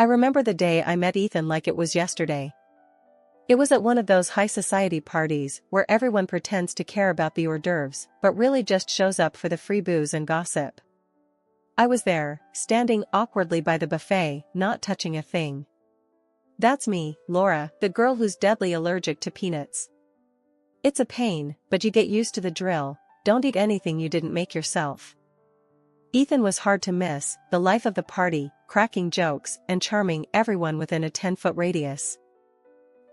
I remember the day I met Ethan like it was yesterday. It was at one of those high society parties where everyone pretends to care about the hors d'oeuvres but really just shows up for the free booze and gossip. I was there, standing awkwardly by the buffet, not touching a thing. That's me, Laura, the girl who's deadly allergic to peanuts. It's a pain, but you get used to the drill. Don't eat anything you didn't make yourself. Ethan was hard to miss, the life of the party, cracking jokes and charming everyone within a 10-foot radius.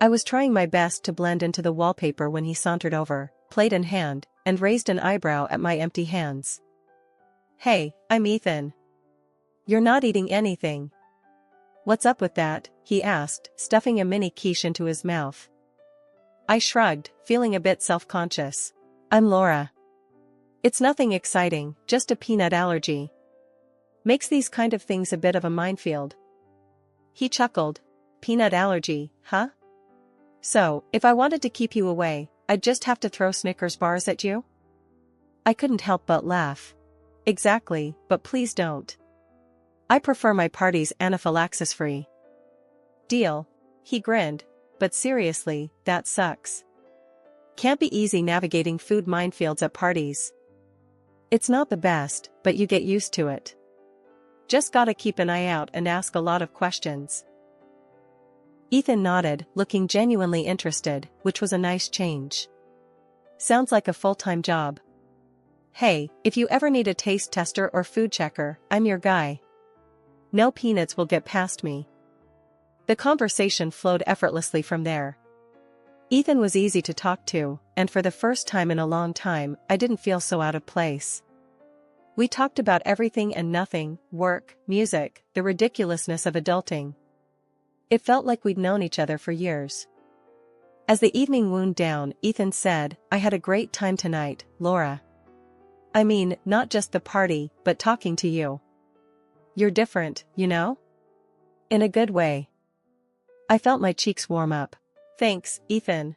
I was trying my best to blend into the wallpaper when he sauntered over, plate in hand, and raised an eyebrow at my empty hands. "Hey, I'm Ethan. You're not eating anything." "What's up with that?" he asked, stuffing a mini quiche into his mouth. I shrugged, feeling a bit self-conscious. "I'm Laura. It's nothing exciting, just a peanut allergy." Makes these kind of things a bit of a minefield. He chuckled. "Peanut allergy, huh? So, if I wanted to keep you away, I'd just have to throw Snickers bars at you?" I couldn't help but laugh. "Exactly, but please don't. I prefer my parties anaphylaxis-free." "Deal." He grinned. "But seriously, that sucks. Can't be easy navigating food minefields at parties." "It's not the best, but you get used to it. Just gotta keep an eye out and ask a lot of questions." Ethan nodded, looking genuinely interested, which was a nice change. "Sounds like a full-time job." "Hey, if you ever need a taste tester or food checker, I'm your guy. No peanuts will get past me." The conversation flowed effortlessly from there. Ethan was easy to talk to, and for the first time in a long time, I didn't feel so out of place. We talked about everything and nothing: work, music, the ridiculousness of adulting. It felt like we'd known each other for years. As the evening wound down, Ethan said, "I had a great time tonight, Laura. I mean, not just the party, but talking to you. You're different, you know? In a good way." I felt my cheeks warm up. "Thanks, Ethan.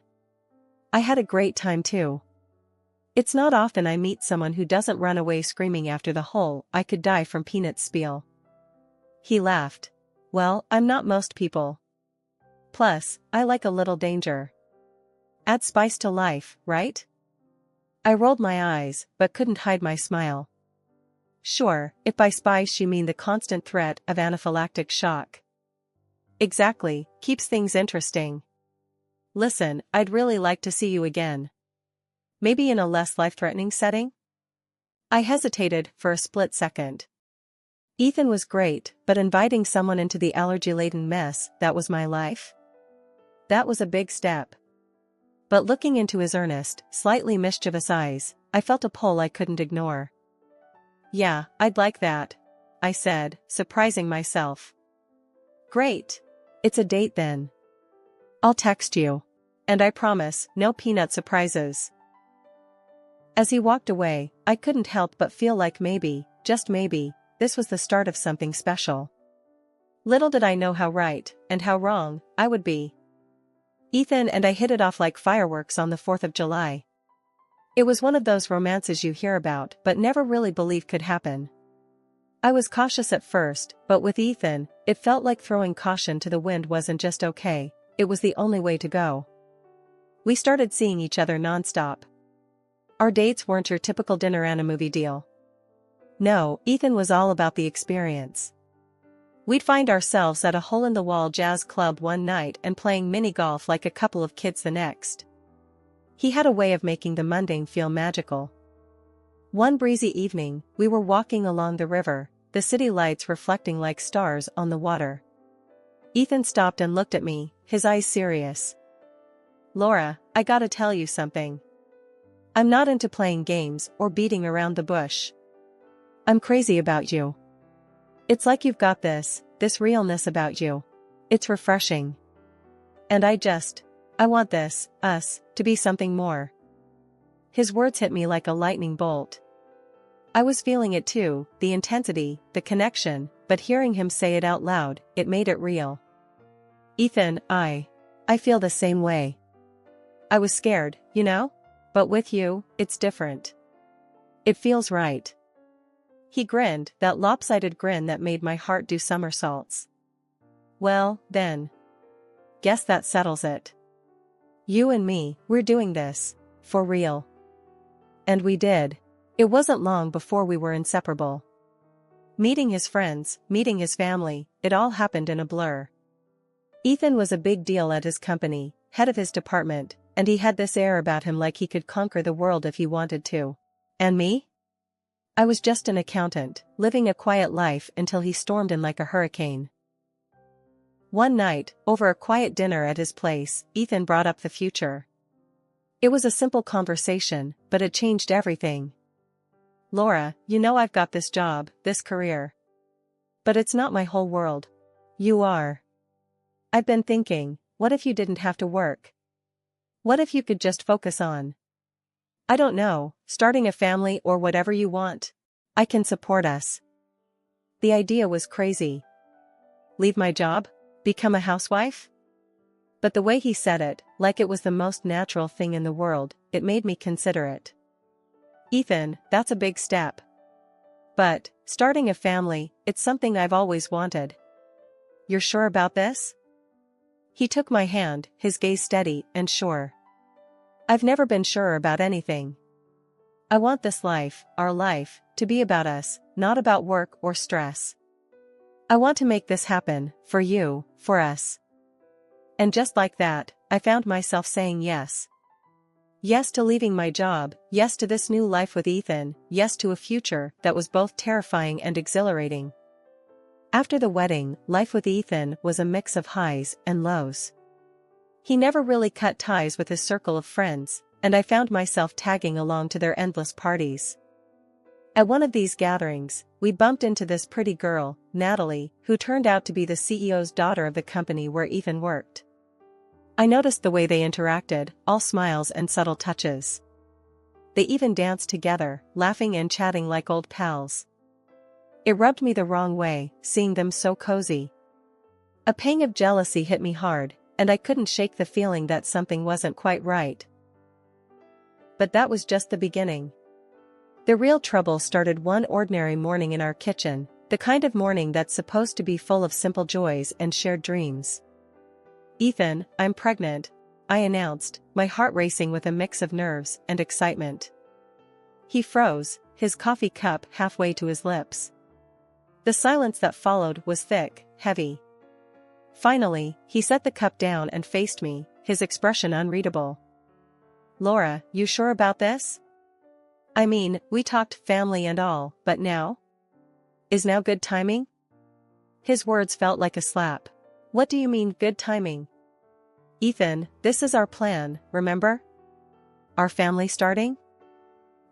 I had a great time too. It's not often I meet someone who doesn't run away screaming after the whole 'I could die from peanuts' spiel." He laughed. "Well, I'm not most people. Plus, I like a little danger. Add spice to life, right?" I rolled my eyes, but couldn't hide my smile. "Sure, if by spice you mean the constant threat of anaphylactic shock." "Exactly, keeps things interesting. Listen, I'd really like to see you again. Maybe in a less life-threatening setting?" I hesitated for a split second. Ethan was great, but inviting someone into the allergy-laden mess that was my life? That was a big step. But looking into his earnest, slightly mischievous eyes, I felt a pull I couldn't ignore. "Yeah, I'd like that," I said, surprising myself. "Great. It's a date then. I'll text you. And I promise, no peanut surprises." As he walked away, I couldn't help but feel like maybe, just maybe, this was the start of something special. Little did I know how right, and how wrong, I would be. Ethan and I hit it off like fireworks on the 4th of July. It was one of those romances you hear about but never really believe could happen. I was cautious at first, but with Ethan, it felt like throwing caution to the wind wasn't just okay, it was the only way to go. We started seeing each other nonstop. Our dates weren't your typical dinner and a movie deal. No, Ethan was all about the experience. We'd find ourselves at a hole-in-the-wall jazz club one night and playing mini-golf like a couple of kids the next. He had a way of making the mundane feel magical. One breezy evening, we were walking along the river, the city lights reflecting like stars on the water. Ethan stopped and looked at me, his eyes serious. "Laura, I gotta tell you something. I'm not into playing games or beating around the bush. I'm crazy about you. It's like you've got this realness about you. It's refreshing. And I want us, to be something more." His words hit me like a lightning bolt. I was feeling it too, the intensity, the connection, but hearing him say it out loud, it made it real. "Ethan, I feel the same way. I was scared, you know? But with you, it's different. It feels right." He grinned, that lopsided grin that made my heart do somersaults. Well, then. Guess that settles it. You and me, we're doing this. For real. And we did. It wasn't long before we were inseparable. Meeting his friends, meeting his family, it all happened in a blur. Ethan was a big deal at his company, head of his department, and he had this air about him like he could conquer the world if he wanted to. And me? I was just an accountant, living a quiet life until he stormed in like a hurricane. One night, over a quiet dinner at his place, Ethan brought up the future. It was a simple conversation, but it changed everything. Laura, you know I've got this job, this career. But it's not my whole world. You are. I've been thinking, what if you didn't have to work? What if you could just focus on, I don't know, starting a family or whatever you want? I can support us. The idea was crazy. Leave my job? Become a housewife? But the way he said it, like it was the most natural thing in the world, it made me consider it. Ethan, that's a big step. But, starting a family, it's something I've always wanted. You're sure about this? He took my hand, his gaze steady and sure. I've never been sure about anything. I want this life, our life, to be about us, not about work or stress. I want to make this happen, for you, for us. And just like that, I found myself saying yes. Yes to leaving my job, yes to this new life with Ethan, yes to a future that was both terrifying and exhilarating. After the wedding, life with Ethan was a mix of highs and lows. He never really cut ties with his circle of friends, and I found myself tagging along to their endless parties. At one of these gatherings, we bumped into this pretty girl, Natalie, who turned out to be the CEO's daughter of the company where Ethan worked. I noticed the way they interacted, all smiles and subtle touches. They even danced together, laughing and chatting like old pals. It rubbed me the wrong way, seeing them so cozy. A pang of jealousy hit me hard, and I couldn't shake the feeling that something wasn't quite right. But that was just the beginning. The real trouble started one ordinary morning in our kitchen, the kind of morning that's supposed to be full of simple joys and shared dreams. Ethan, I'm pregnant, I announced, my heart racing with a mix of nerves and excitement. He froze, his coffee cup halfway to his lips. The silence that followed was thick, heavy. Finally, he set the cup down and faced me, his expression unreadable. Laura, you sure about this? I mean, we talked family and all, but now? Is now good timing? His words felt like a slap. What do you mean, good timing? Ethan, this is our plan, remember? Our family starting?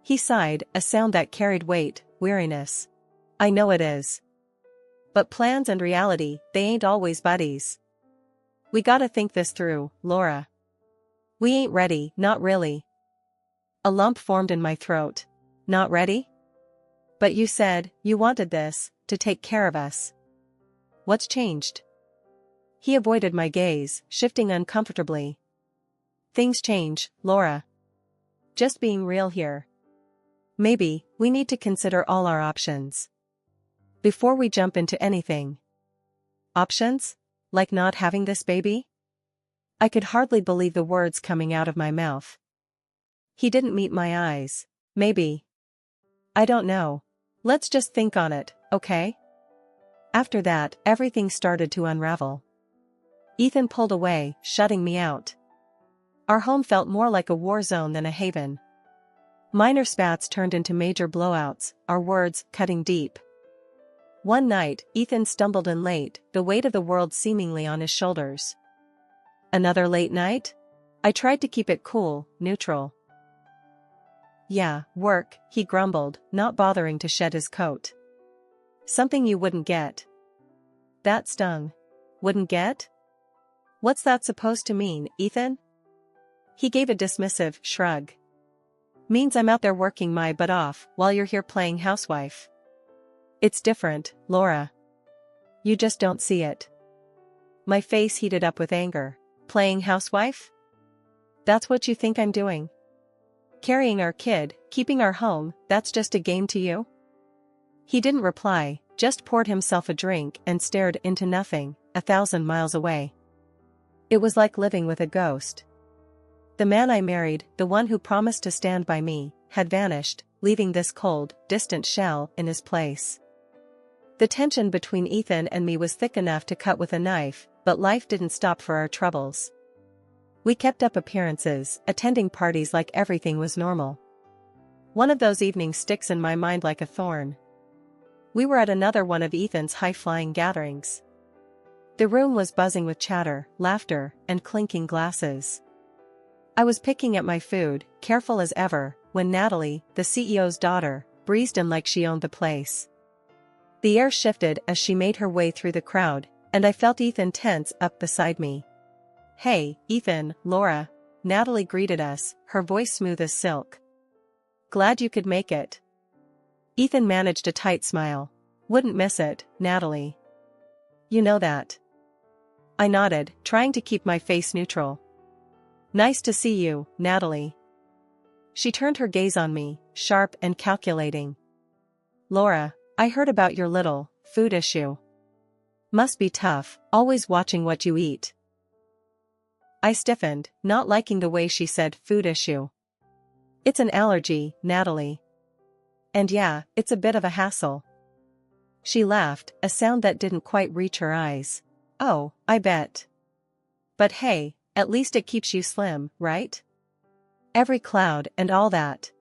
He sighed, a sound that carried weight, weariness. I know it is. But plans and reality, they ain't always buddies. We gotta think this through, Laura. We ain't ready, not really. A lump formed in my throat. Not ready? But you said, you wanted this, to take care of us. What's changed? He avoided my gaze, shifting uncomfortably. Things change, Laura. Just being real here. Maybe, we need to consider all our options before we jump into anything. Options? Like not having this baby? I could hardly believe the words coming out of my mouth. He didn't meet my eyes. Maybe. I don't know. Let's just think on it, okay? After that, everything started to unravel. Ethan pulled away, shutting me out. Our home felt more like a war zone than a haven. Minor spats turned into major blowouts, our words cutting deep. One night, Ethan stumbled in late, the weight of the world seemingly on his shoulders. Another late night? I tried to keep it cool, neutral. Yeah, work, he grumbled, not bothering to shed his coat. Something you wouldn't get. That stung. Wouldn't get? What's that supposed to mean, Ethan? He gave a dismissive shrug. Means I'm out there working my butt off while you're here playing housewife. It's different, Laura. You just don't see it. My face heated up with anger. Playing housewife? That's what you think I'm doing? Carrying our kid, keeping our home, that's just a game to you? He didn't reply, just poured himself a drink and stared into nothing, 1,000 miles away. It was like living with a ghost. The man I married, the one who promised to stand by me, had vanished, leaving this cold, distant shell in his place. The tension between Ethan and me was thick enough to cut with a knife, but life didn't stop for our troubles. We kept up appearances, attending parties like everything was normal. One of those evenings sticks in my mind like a thorn. We were at another one of Ethan's high-flying gatherings. The room was buzzing with chatter, laughter, and clinking glasses. I was picking at my food, careful as ever, when Natalie, the CEO's daughter, breezed in like she owned the place. The air shifted as she made her way through the crowd, and I felt Ethan tense up beside me. "Hey, Ethan, Laura," Natalie greeted us, her voice smooth as silk. "Glad you could make it." Ethan managed a tight smile. "Wouldn't miss it, Natalie. You know that." I nodded, trying to keep my face neutral. "Nice to see you, Natalie." She turned her gaze on me, sharp and calculating. "Laura, I heard about your little food issue. Must be tough, always watching what you eat." I stiffened, not liking the way she said food issue. "It's an allergy, Natalie. And yeah, it's a bit of a hassle." She laughed, a sound that didn't quite reach her eyes. "Oh, I bet. But hey, at least it keeps you slim, right? Every cloud and all that."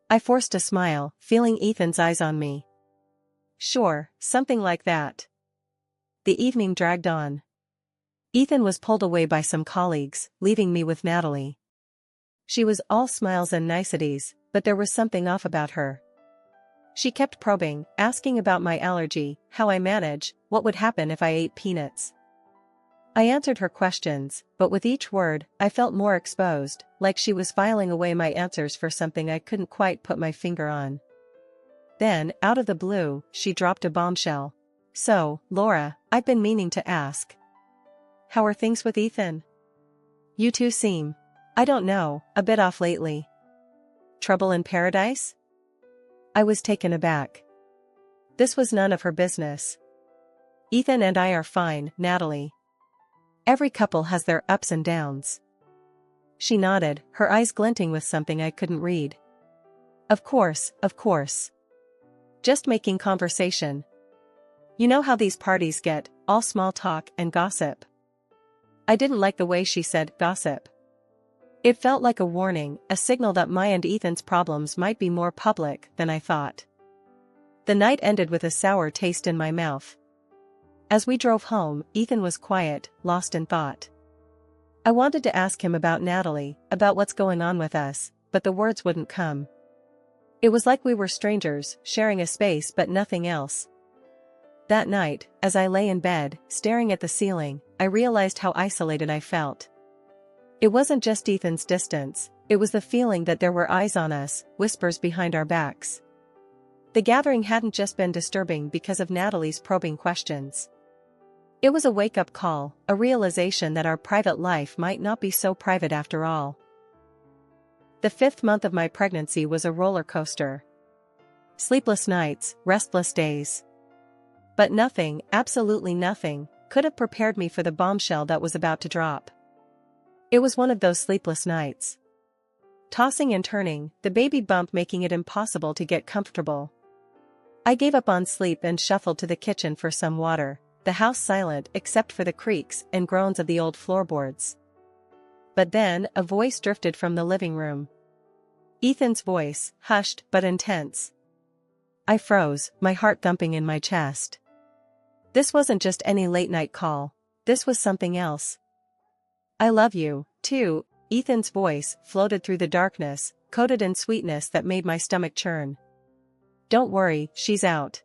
I forced a smile, feeling Ethan's eyes on me. "Sure, something like that." The evening dragged on. Ethan was pulled away by some colleagues, leaving me with Natalie. She was all smiles and niceties, but there was something off about her. She kept probing, asking about my allergy, how I manage, what would happen if I ate peanuts. I answered her questions, but with each word, I felt more exposed, like she was filing away my answers for something I couldn't quite put my finger on. Then, out of the blue, she dropped a bombshell. "So, Laura, I've been meaning to ask. How are things with Ethan? You two seem, I don't know, a bit off lately. Trouble in paradise?" I was taken aback. This was none of her business. "Ethan and I are fine, Natalie. Every couple has their ups and downs." She nodded, her eyes glinting with something I couldn't read. Of course. Just making conversation. You know how these parties get, all small talk and gossip." I didn't like the way she said gossip. It felt like a warning, a signal that my and Ethan's problems might be more public than I thought. The night ended with a sour taste in my mouth. As we drove home, Ethan was quiet, lost in thought. I wanted to ask him about Natalie, about what's going on with us, but the words wouldn't come. It was like we were strangers, sharing a space but nothing else. That night, as I lay in bed, staring at the ceiling, I realized how isolated I felt. It wasn't just Ethan's distance, it was the feeling that there were eyes on us, whispers behind our backs. The gathering hadn't just been disturbing because of Natalie's probing questions. It was a wake-up call, a realization that our private life might not be so private after all. The 5th month of my pregnancy was a roller coaster. Sleepless nights, restless days. But nothing, absolutely nothing, could have prepared me for the bombshell that was about to drop. It was one of those sleepless nights. Tossing and turning, the baby bump making it impossible to get comfortable. I gave up on sleep and shuffled to the kitchen for some water, the house silent except for the creaks and groans of the old floorboards. But then, a voice drifted from the living room. Ethan's voice, hushed but intense. I froze, my heart thumping in my chest. This wasn't just any late-night call, this was something else. "I love you, too," Ethan's voice floated through the darkness, coated in sweetness that made my stomach churn. "Don't worry, she's out.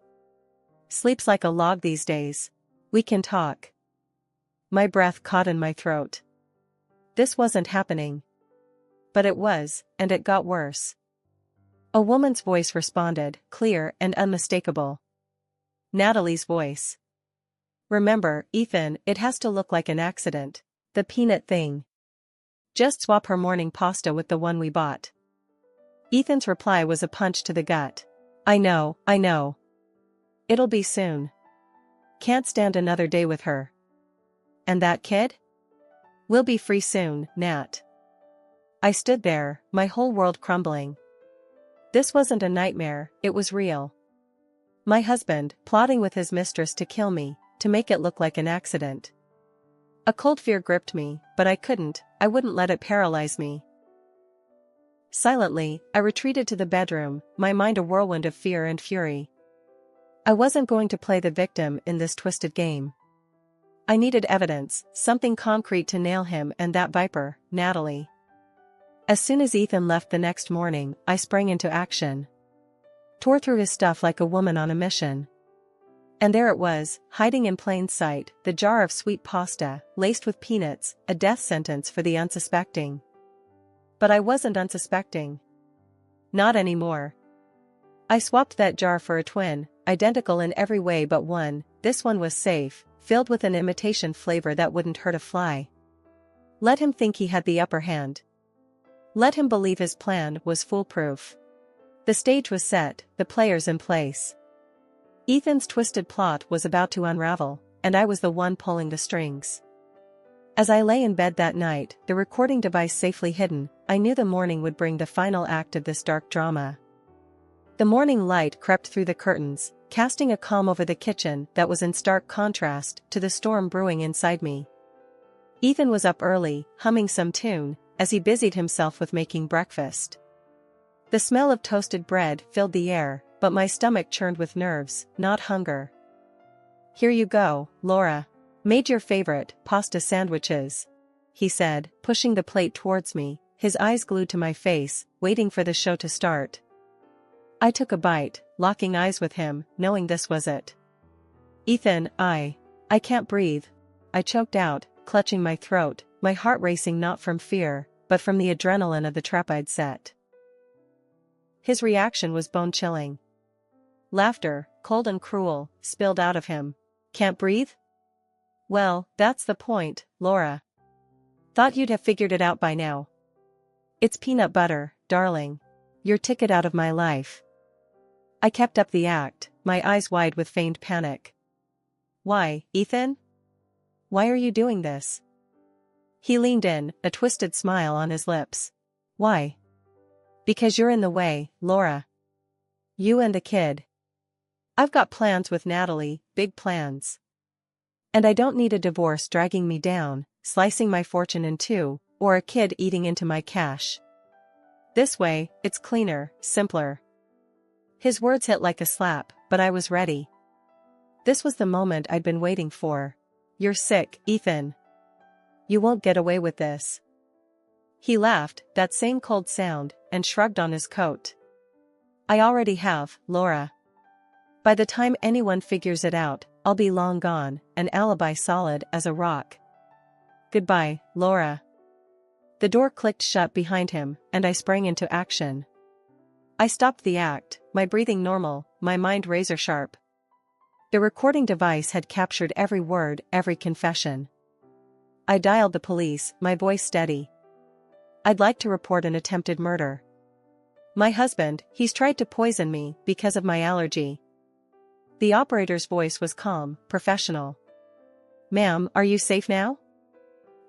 Sleeps like a log these days. We can talk." My breath caught in my throat. This wasn't happening. But it was, and it got worse. A woman's voice responded, clear and unmistakable. Natalie's voice. "Remember, Ethan, it has to look like an accident. The peanut thing. Just swap her morning pasta with the one we bought." Ethan's reply was a punch to the gut. I know. It'll be soon. Can't stand another day with her." And that kid? We'll be free soon, Nat. I stood there, my whole world crumbling. This wasn't a nightmare, it was real. My husband, plotting with his mistress to kill me, to make it look like an accident. A cold fear gripped me, but I wouldn't let it paralyze me. Silently, I retreated to the bedroom, my mind a whirlwind of fear and fury. I wasn't going to play the victim in this twisted game. I needed evidence, something concrete to nail him and that viper, Natalie. As soon as Ethan left the next morning, I sprang into action. Tore through his stuff like a woman on a mission. And there it was, hiding in plain sight, the jar of sweet pasta, laced with peanuts, a death sentence for the unsuspecting. But I wasn't unsuspecting. Not anymore. I swapped that jar for a twin, identical in every way but one. This one was safe, filled with an imitation flavor that wouldn't hurt a fly. Let him think he had the upper hand. Let him believe his plan was foolproof. The stage was set, the players in place. Ethan's twisted plot was about to unravel, and I was the one pulling the strings. As I lay in bed that night, the recording device safely hidden, I knew the morning would bring the final act of this dark drama. The morning light crept through the curtains, casting a calm over the kitchen that was in stark contrast to the storm brewing inside me. Ethan was up early, humming some tune, as he busied himself with making breakfast. The smell of toasted bread filled the air, but my stomach churned with nerves, not hunger. "Here you go, Laura. Made your favorite pasta sandwiches," he said, pushing the plate towards me, his eyes glued to my face, waiting for the show to start. I took a bite, locking eyes with him, knowing this was it. "Ethan, I can't breathe," I choked out, clutching my throat, my heart racing not from fear, but from the adrenaline of the trap I'd set. His reaction was bone-chilling. Laughter, cold and cruel, spilled out of him. "Can't breathe? Well, that's the point, Laura. Thought you'd have figured it out by now. It's peanut butter, darling. Your ticket out of my life." I kept up the act, my eyes wide with feigned panic. "Why, Ethan? Why are you doing this?" He leaned in, a twisted smile on his lips. "Why?" "Because you're in the way, Laura. You and the kid. I've got plans with Natalie, big plans. And I don't need a divorce dragging me down, slicing my fortune in two, or a kid eating into my cash. This way, it's cleaner, simpler." His words hit like a slap, but I was ready. This was the moment I'd been waiting for. "You're sick, Ethan. You won't get away with this." He laughed, that same cold sound, and shrugged on his coat. "I already have, Laura. By the time anyone figures it out, I'll be long gone, an alibi solid as a rock. Goodbye, Laura." The door clicked shut behind him, and I sprang into action. I stopped the act, my breathing normal, my mind razor-sharp. The recording device had captured every word, every confession. I dialed the police, my voice steady. "I'd like to report an attempted murder. My husband, he's tried to poison me because of my allergy." The operator's voice was calm, professional. "Ma'am, are you safe now?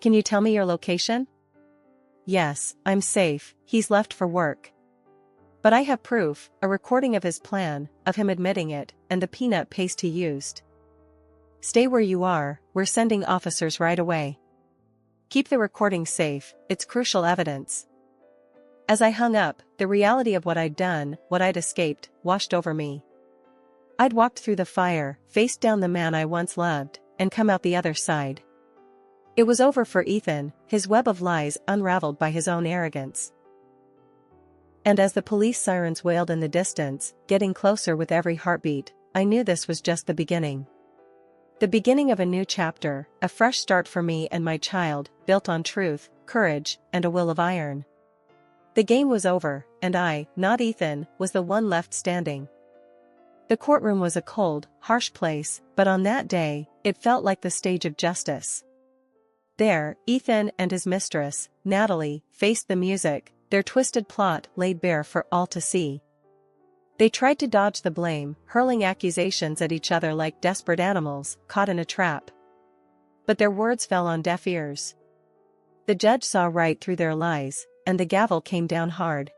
Can you tell me your location?" "Yes, I'm safe, he's left for work. But I have proof, a recording of his plan, of him admitting it, and the peanut paste he used." "Stay where you are, we're sending officers right away. Keep the recording safe, it's crucial evidence." As I hung up, the reality of what I'd done, what I'd escaped, washed over me. I'd walked through the fire, faced down the man I once loved, and come out the other side. It was over for Ethan, his web of lies unraveled by his own arrogance. And as the police sirens wailed in the distance, getting closer with every heartbeat, I knew this was just the beginning. The beginning of a new chapter, a fresh start for me and my child, built on truth, courage, and a will of iron. The game was over, and I, not Ethan, was the one left standing. The courtroom was a cold, harsh place, but on that day, it felt like the stage of justice. There, Ethan and his mistress, Natalie, faced the music, their twisted plot laid bare for all to see. They tried to dodge the blame, hurling accusations at each other like desperate animals caught in a trap. But their words fell on deaf ears. The judge saw right through their lies, and the gavel came down hard.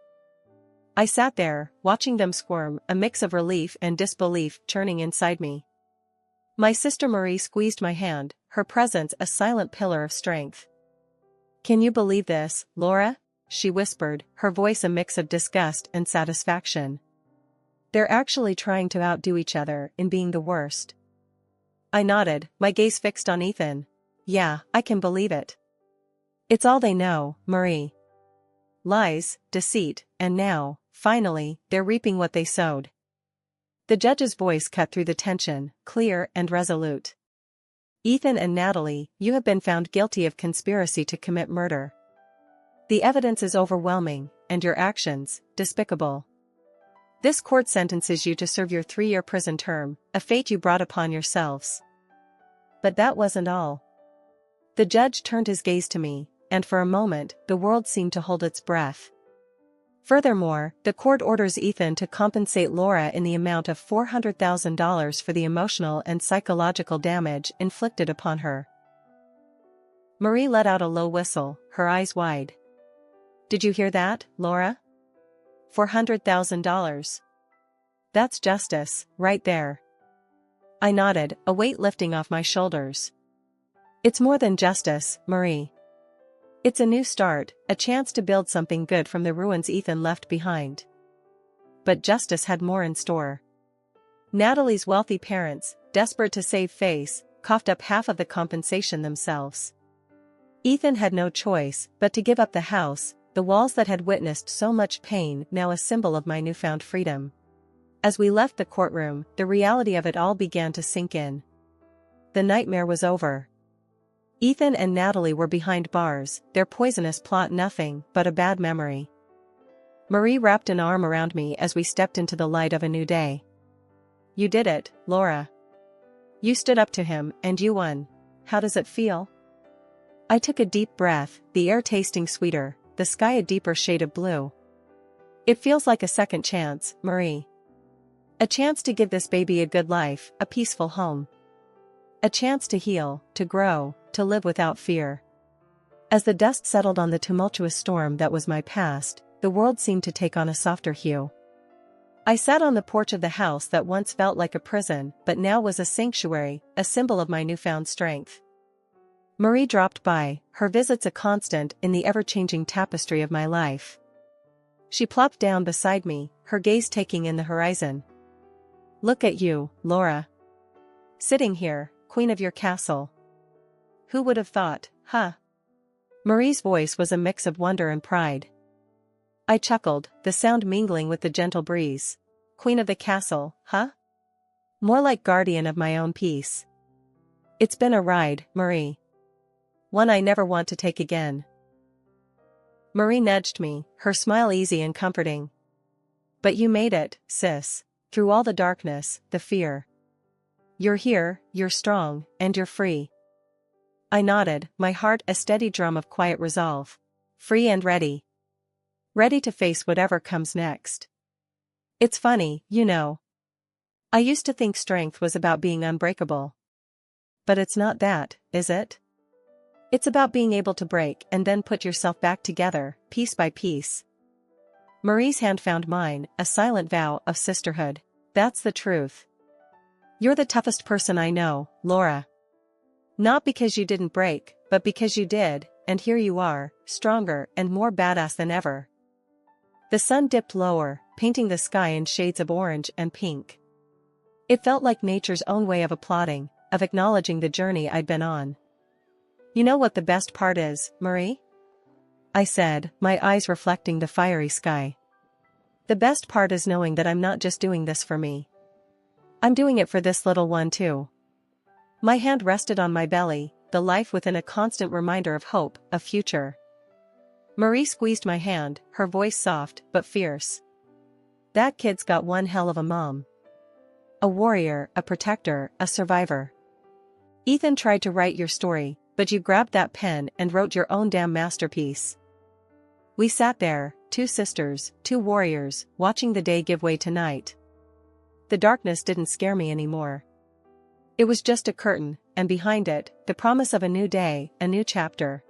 I sat there, watching them squirm, a mix of relief and disbelief churning inside me. My sister Marie squeezed my hand, her presence a silent pillar of strength. "Can you believe this, Laura?" she whispered, her voice a mix of disgust and satisfaction. "They're actually trying to outdo each other in being the worst." I nodded, my gaze fixed on Ethan. "Yeah, I can believe it. It's all they know, Marie. Lies, deceit, and now, finally, they're reaping what they sowed." The judge's voice cut through the tension, clear and resolute. "Ethan and Natalie, you have been found guilty of conspiracy to commit murder. The evidence is overwhelming, and your actions, despicable. This court sentences you to serve your 3-year prison term, a fate you brought upon yourselves." But that wasn't all. The judge turned his gaze to me, and for a moment, the world seemed to hold its breath. Furthermore, the court orders Ethan to compensate Laura in the amount of $400,000 for the emotional and psychological damage inflicted upon her. Marie let out a low whistle, her eyes wide. "Did you hear that, Laura? $400,000. That's justice, right there." I nodded, a weight lifting off my shoulders. "It's more than justice, Marie. It's a new start, a chance to build something good from the ruins Ethan left behind." But justice had more in store. Natalie's wealthy parents, desperate to save face, coughed up half of the compensation themselves. Ethan had no choice but to give up the house, the walls that had witnessed so much pain now a symbol of my newfound freedom. As we left the courtroom, the reality of it all began to sink in. The nightmare was over. Ethan and Natalie were behind bars, their poisonous plot nothing but a bad memory. Marie wrapped an arm around me as we stepped into the light of a new day. "You did it, Laura. You stood up to him, and you won. How does it feel?" I took a deep breath, the air tasting sweeter, the sky a deeper shade of blue. "It feels like a second chance, Marie. A chance to give this baby a good life, a peaceful home. A chance to heal, to grow, to live without fear." As the dust settled on the tumultuous storm that was my past, the world seemed to take on a softer hue. I sat on the porch of the house that once felt like a prison, but now was a sanctuary, a symbol of my newfound strength. Marie dropped by, her visits a constant in the ever-changing tapestry of my life. She plopped down beside me, her gaze taking in the horizon. "Look at you, Laura. Sitting here, queen of your castle. Who would have thought, huh?" Marie's voice was a mix of wonder and pride. I chuckled, the sound mingling with the gentle breeze. "Queen of the castle, huh? More like guardian of my own peace. It's been a ride, Marie. One I never want to take again." Marie nudged me, her smile easy and comforting. "But you made it, sis. Through all the darkness, the fear. You're here, you're strong, and you're free." I nodded, my heart a steady drum of quiet resolve. Free and ready. Ready to face whatever comes next. It's funny, you know. I used to think strength was about being unbreakable. But it's not that, is it? It's about being able to break and then put yourself back together, piece by piece. Marie's hand found mine, a silent vow of sisterhood. "That's the truth. You're the toughest person I know, Laura. Not because you didn't break, but because you did, and here you are, stronger and more badass than ever." The sun dipped lower, painting the sky in shades of orange and pink. It felt like nature's own way of applauding, of acknowledging the journey I'd been on. "You know what the best part is, Marie?" I said, my eyes reflecting the fiery sky. "The best part is knowing that I'm not just doing this for me. I'm doing it for this little one too." My hand rested on my belly, the life within a constant reminder of hope, of future. Marie squeezed my hand, her voice soft but fierce. "That kid's got one hell of a mom. A warrior, a protector, a survivor. Ethan tried to write your story, but you grabbed that pen and wrote your own damn masterpiece." We sat there, two sisters, two warriors, watching the day give way to night. The darkness didn't scare me anymore. It was just a curtain, and behind it, the promise of a new day, a new chapter.